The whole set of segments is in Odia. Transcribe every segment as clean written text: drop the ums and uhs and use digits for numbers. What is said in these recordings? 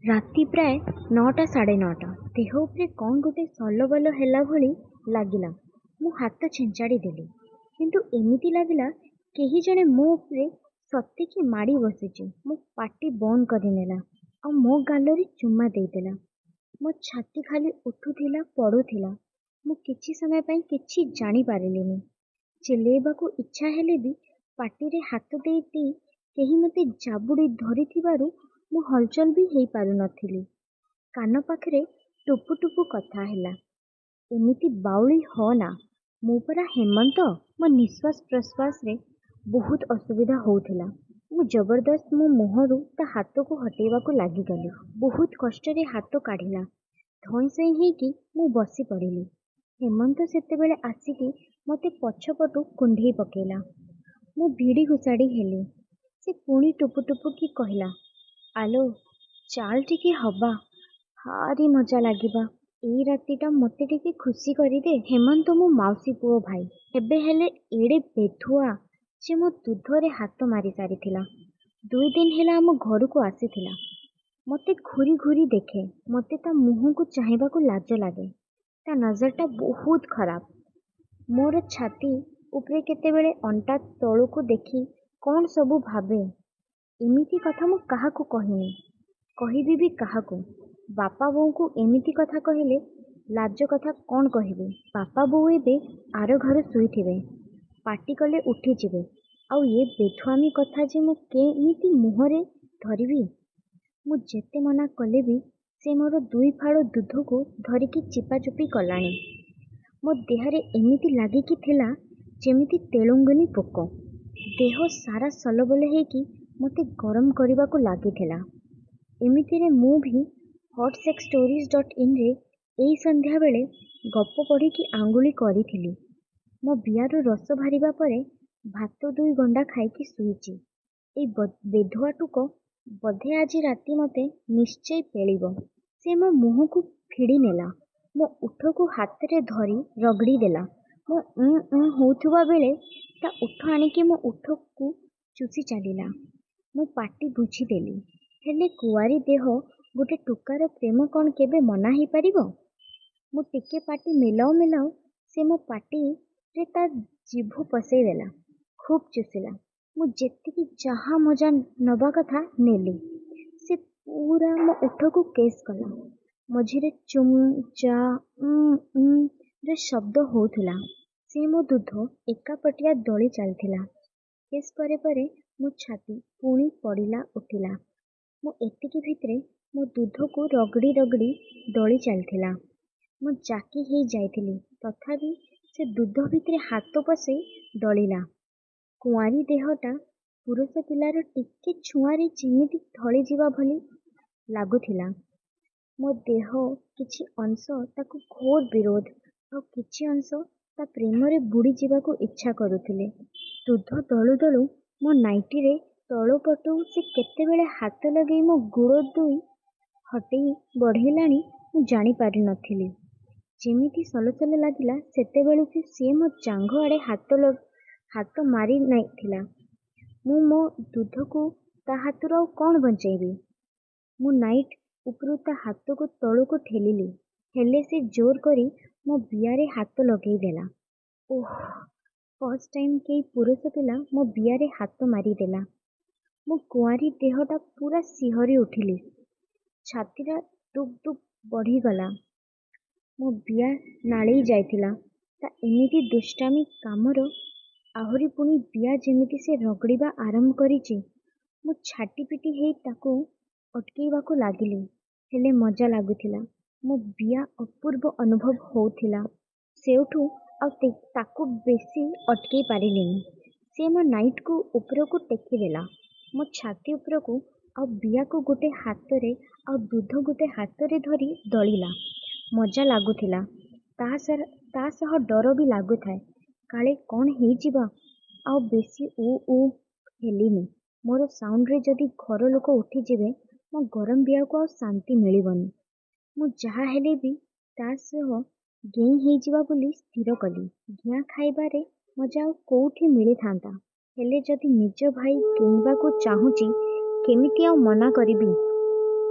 ରାତି ପ୍ରାୟ 9ଟା ସାଢ଼େ 9ଟା। ଦେହ ଉପରେ କ'ଣ ଗୋଟେ ସଲବଲ ହେଲା ଭଳି ଲାଗିଲା। ମୁଁ ହାତ ଛିଞ୍ଚାଡ଼ି ଦେଲି। କିନ୍ତୁ ଏମିତି ଲାଗିଲା କେହି ଜଣେ ମୋ ଉପରେ ସତେକି ମାଡ଼ି ବସିଛି। ମୋ ପାଟି ବନ୍ଦ କରିନେଲା ଆଉ ମୋ ଗାଲରେ ଚୁମା ଦେଇଦେଲା। ମୋ ଛାତି ଖାଲି ଉଠୁଥିଲା ପଡ଼ୁଥିଲା। ମୁଁ କିଛି ସମୟ ପାଇଁ କିଛି ଜାଣିପାରିଲିନି। ଚିଲେଇବାକୁ ଇଚ୍ଛା ହେଲେ ବି ପାଟିରେ ହାତ ଦେଇ ଦେଇ କେହି ମୋତେ ଜାବୁଡ଼ି ଧରିଥିବାରୁ ମୁଁ ହଲଚଲ ବି ହେଇପାରୁନଥିଲି। କାନ ପାଖରେ ଟୁପୁ ଟୁପୁ କଥା ହେଲା, ଏମିତି ବାଉଳି ହଅନା। ମୁଁ ପରା ହେମନ୍ତ। ମୋ ନିଶ୍ୱାସ ପ୍ରଶ୍ୱାସରେ ବହୁତ ଅସୁବିଧା ହଉଥିଲା। ମୁଁ ଜବରଦସ୍ତ ମୋ ମୁହଁରୁ ତା ହାତକୁ ହଟେଇବାକୁ ଲାଗିଗଲି। ବହୁତ କଷ୍ଟରେ ହାତ କାଢ଼ିଲା। ଧଇଁ ସଇଁ ହେଇକି ମୁଁ ବସି ପଡ଼ିଲି। ହେମନ୍ତ ସେତେବେଳେ ଆସିକି ମୋତେ ପଛପଟୁ କୁଣ୍ଢେଇ ପକେଇଲା। ମୁଁ ଭିଡ଼ି ଘୁଷାଡ଼ି ହେଲି। ସେ ପୁଣି ଟୁପୁ ଟୁପୁ କି କହିଲା, ଆଲୋ ଚାଲ ଟିକେ ହବା, ଭାରି ମଜା ଲାଗିବା। ଏଇ ରାତିଟା ମୋତେ ଟିକେ ଖୁସି କରିଦେ। ହେମନ୍ତ ମୋ ମାଉସୀ ପୁଅ ଭାଇ। ଏବେ ହେଲେ ଏଡ଼େ ବେଧୁଆ ଯେ ମୋ ଦୁଧରେ ହାତ ମାରି ସାରିଥିଲା। 2 ଦିନ ହେଲା ଆମ ଘରକୁ ଆସିଥିଲା। ମୋତେ ଘୁରି ଘୁରି ଦେଖେ। ମୋତେ ତା ମୁହଁକୁ ଚାହିଁବାକୁ ଲାଜ ଲାଗେ। ତା ନଜରଟା ବହୁତ ଖରାପ। ମୋର ଛାତି ଉପରେ କେତେବେଳେ ଅଣ୍ଟା ତଳକୁ ଦେଖି କ'ଣ ସବୁ ଭାବେ। ଏମିତି କଥା ମୁଁ କାହାକୁ କହିନି, କହିବି ବି କାହାକୁ। ବାପା ବୋଉଙ୍କୁ ଏମିତି କଥା କହିଲେ ଲାଜ କଥା କ'ଣ କହିବି। ବାପା ବୋଉ ଏବେ ଆର ଘରେ ଶୋଇଥିବେ, ପାଟି କଲେ ଉଠିଯିବେ। ଆଉ ଏ ବେଧୁଆମୀ କଥା ଯେ ମୁଁ କେମିତି ମୁହଁରେ ଧରିବି। ମୁଁ ଯେତେ ମନା କଲେ ବି ସେ ମୋର 2 ଫାଳ ଦୁଧକୁ ଧରିକି ଚିପାଚୁପି କଲାଣି। ମୋ ଦେହରେ ଏମିତି ଲାଗିକି ଥିଲା ଯେମିତି ତେଲୁଙ୍ଗୁନି ପୋକ। ଦେହ ସାରା ସଲବଲ ହେଇକି ମୋତେ ଗରମ କରିବାକୁ ଲାଗିଥିଲା। ଏମିତିରେ ମୁଁ ବି hotSexStories.inରେ ଏଇ ସନ୍ଧ୍ୟାବେଳେ ଗପ ପଢ଼ିକି ଆଙ୍ଗୁଳି କରିଥିଲି। ମୋ ବିଆରୁ ରସ ବାହାରିବା ପରେ ଭାତ 2 ଗଣ୍ଡା ଖାଇକି ଶୋଇଛି। ଏଇ ବେଧୁଆଟୁକ ବୋଧେ ଆଜି ରାତି ମୋତେ ନିଶ୍ଚୟ ପେଳିବ। ସେ ମୋ ମୁହଁକୁ ଫିଡ଼ି ନେଲା। ମୋ ଓଠକୁ ହାତରେ ଧରି ରଗଡ଼ି ଦେଲା। ମୁଁ ହଉଥିବା ବେଳେ ତା ଓଠ ଆଣିକି ମୋ ଓଠକୁ ଚୁଷି ଚାଲିଲା। ମୁଁ ପାଟି ବୁଝିଦେଲି। ହେଲେ କୁଆରୀ ଦେହ ଗୋଟେ ଟୋକାର ପ୍ରେମ କ'ଣ କେବେ ମନା ହେଇପାରିବ? ମୁଁ ଟିକେ ପାଟି ମେଲାଉ ମେଲାଉ ସେ ମୋ ପାଟିରେ ତା ଜିଭ ପଶେଇ ଦେଲା। ଖୁବ୍ ଚୁଷିଲା। ମୁଁ ଯେତିକି ଯାହା ମଜା ନେବା କଥା ନେଲି। ସେ ପୁରା ମୋ ଓଠକୁ କେସ୍ କଲା। ମଝିରେ ଚୁମ୍ ଚା ରେ ଶବ୍ଦ ହଉଥିଲା। ସେ ମୋ ଦୁଧ ଏକାପଟିଆ ଦଳି ଚାଲିଥିଲା। କେସ୍ ପରେ ପରେ ମୋ ଛାତି ପୁଣି ପଡ଼ିଲା ଉଠିଲା। ମୁଁ ଏତିକି ଭିତରେ ମୋ ଦୁଧକୁ ରଗଡ଼ି ରଗଡ଼ି ଦଳି ଚାଲିଥିଲା। ମୁଁ ଜାକି ହେଇ ଯାଇଥିଲି। ତଥାପି ସେ ଦୁଧ ଭିତରେ ହାତ ପଶେଇ ଦଳିଲା। କୁଆରୀ ଦେହଟା ପୁରୁଷ ପିଲାର ଟିକେ ଛୁଆଁରେ ଯେମିତି ଢଳିଯିବା ଭଳି ଲାଗୁଥିଲା। ମୋ ଦେହ କିଛି ଅଂଶ ତାକୁ ଘୋର ବିରୋଧ, ଆଉ କିଛି ଅଂଶ ତା ପ୍ରେମରେ ବୁଡ଼ି ଯିବାକୁ ଇଚ୍ଛା କରୁଥିଲେ। ଦୁଧ ଦଳୁ ଦଳୁ ମୋ ନାଇଟିରେ ତଳପଟୁ ସେ କେତେବେଳେ ହାତ ଲଗେଇ ମୋ ଗୋଡ଼ 2 ହଟେଇ ବଢ଼େଇଲାଣି ମୁଁ ଜାଣିପାରିନଥିଲି। ଯେମିତି ସଲସଲ ଲାଗିଲା ସେତେବେଳକୁ ସିଏ ମୋ ଜାଙ୍ଘ ଆଡ଼େ ହାତ ମାରି ନେଇଥିଲା। ମୁଁ ମୋ ଦୁଧକୁ ତା ହାତରୁ ଆଉ କ'ଣ ବଞ୍ଚେଇବି। ମୁଁ ନାଇଟ୍ ଉପରୁ ତା ହାତକୁ ତଳକୁ ଠେଲିଲି। ହେଲେ ସେ ଜୋର କରି ମୋ ବିଆରେ ହାତ ଲଗେଇ ଦେଲା। ଓଃ, ଫାର୍ଷ୍ଟ ଟାଇମ୍ କେହି ପୁରୁଷ ପିଲା ମୋ ବିଆରେ ହାତ ମାରିଦେଲା। ମୋ କୁଆରୀ ଦେହଟା ପୁରା ଶିହରି ଉଠିଲି। ଛାତିଟା ଦୁକ୍ ଦୁକ୍ ବଢ଼ିଗଲା। ମୋ ବିଆ ନାଳେଇ ଯାଇଥିଲା। ତା ଏମିତି ଦୁଷ୍ଟାମୀ କାମର ଆହୁରି ପୁଣି ବିଆ ଯେମିତି ସେ ରଗଡ଼ିବା ଆରମ୍ଭ କରିଛି। ମୁଁ ଛାଟିପିଟି ହେଇ ତାକୁ ଅଟକେଇବାକୁ ଲାଗିଲି। ହେଲେ ମଜା ଲାଗୁଥିଲା। ମୋ ବିଆ ଅପୂର୍ବ ଅନୁଭବ ହଉଥିଲା। ସେଉଠୁ ଆଉ ତାକୁ ବେଶୀ ଅଟକେଇ ପାରିଲିନି। ସେ ମୋ ନାଇଟ୍କୁ ଉପରକୁ ଟେକିଦେଲା। ମୋ ଛାତି ଉପରକୁ ଆଉ ବିଆକୁ ଗୋଟେ ହାତରେ ଆଉ ଦୁଧ ଗୋଟେ ହାତରେ ଧରି ଦଳିଲା। ମଜା ଲାଗୁଥିଲା। ତା ସହ ଡର ବି ଲାଗୁଥାଏ। କାଳେ କ'ଣ ହେଇଯିବ। ଆଉ ବେଶୀ ହେଲିନି। ମୋର ସାଉଣ୍ଡରେ ଯଦି ଘର ଲୋକ ଉଠିଯିବେ ମୋ ଗରମ ବିଆକୁ ଆଉ ଶାନ୍ତି ମିଳିବନି। ମୁଁ ଯାହା ହେଲେ ବି ତା ସହ ଗେଇଁ ହେଇଯିବା ବୋଲି ସ୍ଥିର କଲି। ଗିଆଁ ଖାଇବାରେ ମଜା ଆଉ କୋଉଠି ମିଳିଥାନ୍ତା। ହେଲେ ଯଦି ନିଜ ଭାଇ ଗେଇଁବାକୁ ଚାହୁଁଛି କେମିତି ଆଉ ମନା କରିବି।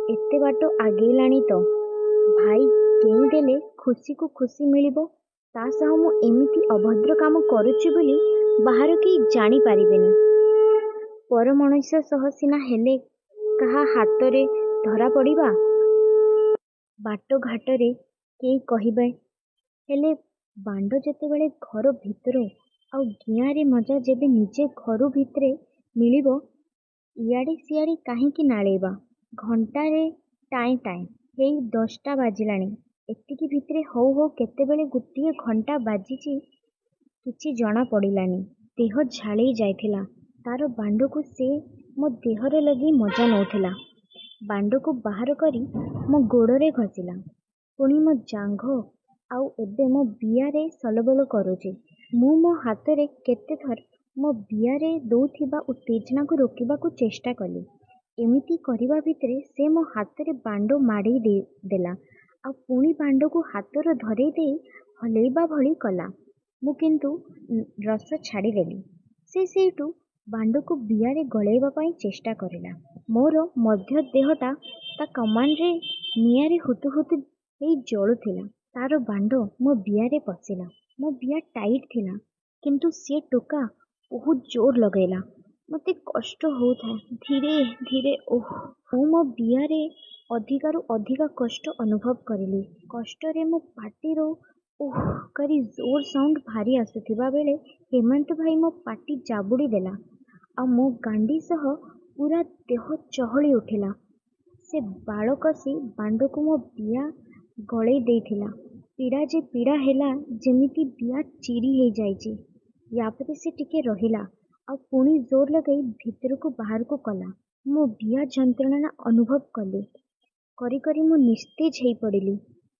ଏତେ ବାଟ ଆଗେଇଲାଣି ତ ଭାଇ କେଇଦେଲେ ଖୁସିକୁ ଖୁସି ମିଳିବ। ତା ସହ ମୁଁ ଏମିତି ଅଭଦ୍ର କାମ କରୁଛି ବୋଲି ବାହାର କେହି ଜାଣିପାରିବେନି। ପର ମଣିଷ ସହ ସିନା ହେଲେ କାହା ହାତରେ ଧରା ପଡ଼ିବା, ବାଟ ଘାଟରେ କେହି କହିବେ, ହେଲେ ବାଣ୍ଡ ଯେତେବେଳେ ଘର ଭିତରେ ଆଉ ଗିଆଁରେ ମଜା ଯେବେ ନିଜେ ଘରୁ ଭିତରେ ମିଳିବ, ଇଆଡ଼େ ସିଆଡ଼େ କାହିଁକି ନାଳେଇବା। ଘଣ୍ଟାରେ ଟାଏଁ ଟାଏଁ ହେଇ 10ଟା ବାଜିଲାଣି। ଏତିକି ଭିତରେ ହଉ ହଉ କେତେବେଳେ ଗୋଟିଏ ଘଣ୍ଟା ବାଜିଛି କିଛି ଜଣା ପଡ଼ିଲାନି। ଦେହ ଝାଳେଇ ଯାଇଥିଲା। ତାର ବାଣ୍ଡକୁ ସେ ମୋ ଦେହରେ ଲଗେଇ ମଜା ନେଉଥିଲା। ବାଣ୍ଡକୁ ବାହାର କରି ମୋ ଗୋଡ଼ରେ ଘଷିଲା। ପୁଣି ମୋ ଜାଙ୍ଘ ଆଉ ଏବେ ମୋ ବିଆରେ ସଲବଲ କରୁଛି। ମୁଁ ମୋ ହାତରେ କେତେଥର ମୋ ବିଆରେ ଦଉଥିବା ଉତ୍ତେଜନାକୁ ରୋକିବାକୁ ଚେଷ୍ଟା କଲି। ଏମିତି କରିବା ଭିତରେ ସେ ମୋ ହାତରେ ବାଣ୍ଡ ମାଡ଼େଇ ଦେଲା ଆଉ ପୁଣି ବାଣ୍ଡକୁ ହାତର ଧରେଇ ଦେଇ ହଲେଇବା ଭଳି କଲା। ମୁଁ କିନ୍ତୁ ରସ ଛାଡ଼ିଦେଲି। ସେ ସେଇଠୁ ବାଣ୍ଡକୁ ବିଆରେ ଗଳେଇବା ପାଇଁ ଚେଷ୍ଟା କରିଲା। ମୋର ମଧ୍ୟ ଦେହଟା ତା କମାଣ୍ଡରେ ନିଆଁରେ ହୁତୁ ହୁତୁ ହେଇ ଜଳୁଥିଲା। ତାର ବାଣ୍ଡ ମୋ ବିଆରେ ପଶିଲା। ମୋ ବିଆ ଟାଇଟ୍ ଥିଲା, କିନ୍ତୁ ସେ ଟୋକା ବହୁତ ଜୋର ଲଗେଇଲା। ମୋତେ କଷ୍ଟ ହଉଥାଏ। ଧୀରେ ଧୀରେ ମୁଁ ମୋ ବିଆରେ ଅଧିକାରୁ ଅଧିକା କଷ୍ଟ ଅନୁଭବ କରିଲି। କଷ୍ଟରେ ମୋ ପାଟିରୁ କରି ଜୋର ସାଉଣ୍ଡ ବାହାରି ଆସୁଥିବା ବେଳେ ହେମନ୍ତ ଭାଇ ମୋ ପାଟି ଜାବୁଡ଼ି ଦେଲା ଆଉ ମୋ ଗାଣ୍ଡି ସହ ପୁରା ଦେହ ଚହଳି ଉଠିଲା। ସେ ବାଳ କଷି ବାଣ୍ଡକୁ ମୋ ବିଆ ଗଳେଇ ଦେଇଥିଲା। ପୀଡ଼ା ଯେ ପୀଡ଼ା ହେଲା, ଯେମିତି ବିଆ ଚିରି ହେଇଯାଇଛି। ୟାପରେ ସେ ଟିକେ ରହିଲା ଆଉ ପୁଣି ଜୋର ଲଗାଇ ଭିତରକୁ ବାହାରକୁ କଲା। ମୋ ବିଆ ଯନ୍ତ୍ରଣା ଅନୁଭବ କରି କରି ମୁଁ ନିସ୍ତେଜ ହେଇ ପଡ଼ିଲି।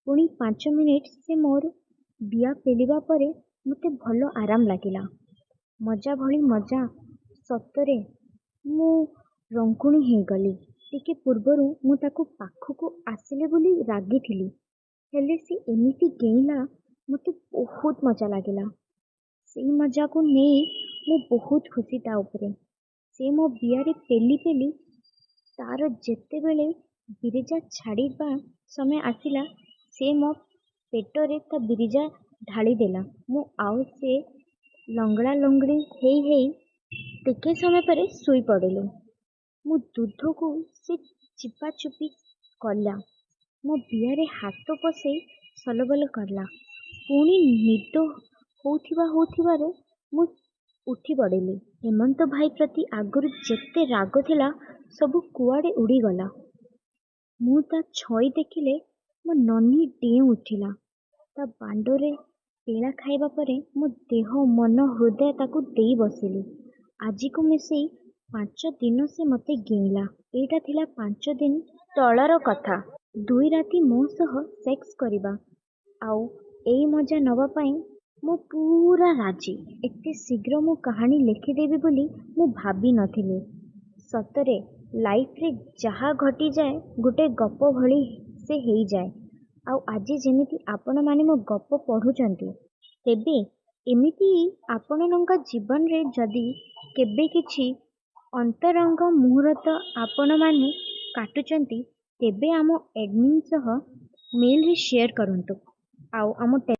ପୁଣି 5 ମିନିଟ୍ ସେ ମୋର ବିଆ ପେଲିବା ପରେ ମୋତେ ଭଲ ଆରାମ ଲାଗିଲା। ମଜା ଭଳି ମଜା। ସତରେ ମୁଁ ରଙ୍କୁଣୀ ହେଇଗଲି। ଟିକେ ପୂର୍ବରୁ ମୁଁ ତାକୁ ପାଖକୁ ଆସିଲେ ବୋଲି ରାଗିଥିଲି, ହେଲେ ସେ ଏମିତି ଡେଇଁଲା, ମୋତେ ବହୁତ ମଜା ଲାଗିଲା। ସେଇ ମଜାକୁ ନେଇ ମୁଁ ବହୁତ ଖୁସି ତା ଉପରେ। ସେ ମୋ ବିଆରେ ପେଲି ପେଲି ତାର ଯେତେବେଳେ ବିରିଜା ଛାଡ଼ିବା ସମୟ ଆସିଲା, ସେ ମୋ ପେଟରେ ତା ବିରିଜା ଢାଳିଦେଲା। ମୁଁ ଆଉ ସେ ଲଙ୍ଗଳା ଲଙ୍ଗଳି ହେଇ ହେଇ ଟିକେ ସମୟ ପରେ ଶୋଇ ପଡ଼ିଲୁ। ମୋ ଦୁଧକୁ ସେ ଚିପାଚୁପି କଲା। ମୋ ବିଆରେ ହାତ ପସେଇ ସଲବଲ କଲା। ପୁଣି ନିଦ ହଉଥିବାରୁ ମୁଁ ଉଠି ପଡ଼ିଲି। ହେମନ୍ତ ଭାଇ ପ୍ରତି ଆଗରୁ ଯେତେ ରାଗ ଥିଲା ସବୁ କୁଆଡ଼େ ଉଡ଼ିଗଲା। ମୁଁ ତା ଛଇ ଦେଖିଲେ ମୋ ନନି ଡେଇଁ ଉଠିଲା। ତା ବାଣ୍ଡରେ ପେଳା ଖାଇବା ପରେ ମୋ ଦେହ ମନ ହୃଦୟ ତାକୁ ଦେଇ ବସିଲି। ଆଜିକୁ ମିଶେଇ 5 ଦିନ ସେ ମୋତେ ଗିଳିଲା। ଏଇଟା ଥିଲା 5 ଦିନ ତଳର କଥା। 2 ରାତି ମୋ ସହ ସେକ୍ସ କରିବା ଆଉ ଏଇ ମଜା ନେବା ପାଇଁ ମୁଁ ପୁରା ରାଜି। ଏତେ ଶୀଘ୍ର ମୁଁ କାହାଣୀ ଲେଖିଦେବି ବୋଲି ମୁଁ ଭାବି ନଥିଲି। ସତରେ ଲାଇଫରେ ଯାହା ଘଟିଯାଏ ଗୋଟେ ଗପ ଭଳି ସେ ହେଇଯାଏ। ଆଉ ଆଜି ଯେମିତି ଆପଣମାନେ ମୋ ଗପ ପଢ଼ୁଛନ୍ତି, ତେବେ ଏମିତି ଆପଣଙ୍କ ଜୀବନରେ ଯଦି କେବେ କିଛି ଅନ୍ତରଙ୍ଗ ମୁହୂର୍ତ୍ତ ଆପଣମାନେ କାଟୁଛନ୍ତି, ତେବେ ଆମ ଏଡମିନ୍ ସହ ମେଲରେ ସେୟାର କରନ୍ତୁ ଆଉ ଆମ